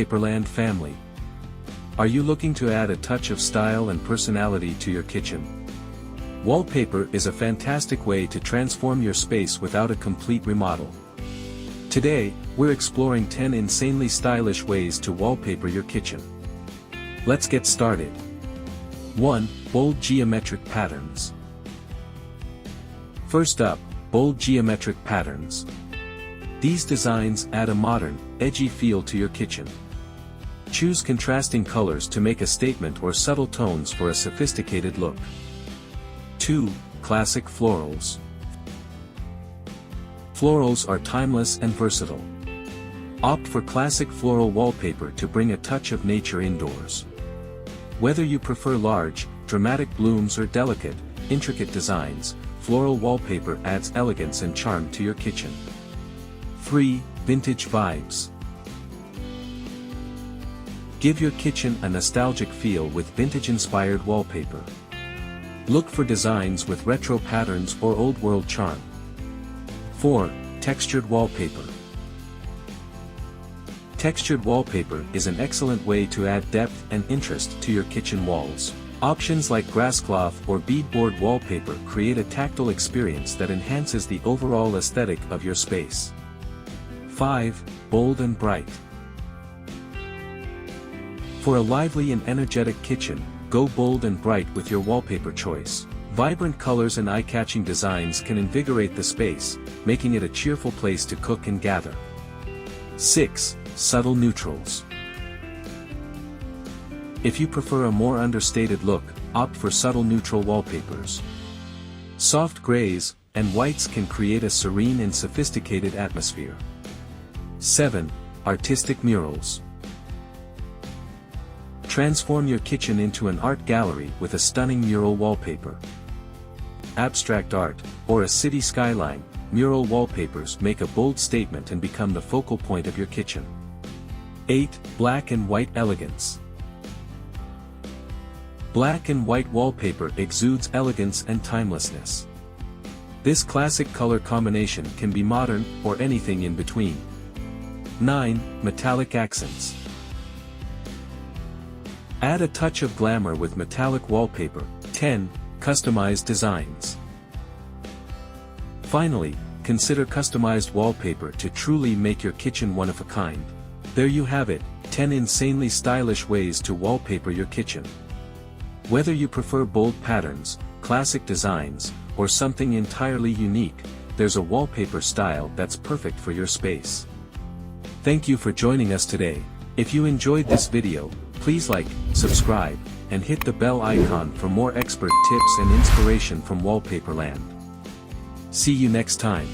WallpaperLand family. Are you looking to add a touch of style and personality to your kitchen? Wallpaper is a fantastic way to transform your space without a complete remodel. Today, we're exploring 10 insanely stylish ways to wallpaper your kitchen. Let's get started. 1. Bold geometric patterns. First up, bold geometric patterns. These designs add a modern, edgy feel to your kitchen. Choose contrasting colors to make a statement or subtle tones for a sophisticated look. 2. Classic florals. Florals are timeless and versatile. Opt for classic floral wallpaper to bring a touch of nature indoors. Whether you prefer large, dramatic blooms or delicate, intricate designs, floral wallpaper adds elegance and charm to your kitchen. 3. Vintage vibes. Give your kitchen a nostalgic feel with vintage-inspired wallpaper. Look for designs with retro patterns or old-world charm. 4. Textured wallpaper. Textured wallpaper is an excellent way to add depth and interest to your kitchen walls. Options like grasscloth or beadboard wallpaper create a tactile experience that enhances the overall aesthetic of your space. 5. Bold and bright. For a lively and energetic kitchen, go bold and bright with your wallpaper choice. Vibrant colors and eye-catching designs can invigorate the space, making it a cheerful place to cook and gather. 6. Subtle neutrals. If you prefer a more understated look, opt for subtle neutral wallpapers. Soft grays and whites can create a serene and sophisticated atmosphere. 7. Artistic murals. Transform your kitchen into an art gallery with a stunning mural wallpaper. Abstract art, or a city skyline, mural wallpapers make a bold statement and become the focal point of your kitchen. 8. Black and white elegance. Black and white wallpaper exudes elegance and timelessness. This classic color combination can be modern or anything in between. 9. Metallic accents. Add a touch of glamour with metallic wallpaper. 10. Customized designs. Finally, consider customized wallpaper to truly make your kitchen one of a kind. There you have it, 10 insanely stylish ways to wallpaper your kitchen. Whether you prefer bold patterns, classic designs, or something entirely unique, there's a wallpaper style that's perfect for your space. Thank you for joining us today. If you enjoyed this video, please like, subscribe, and hit the bell icon for more expert tips and inspiration from WallpaperLand. See you next time.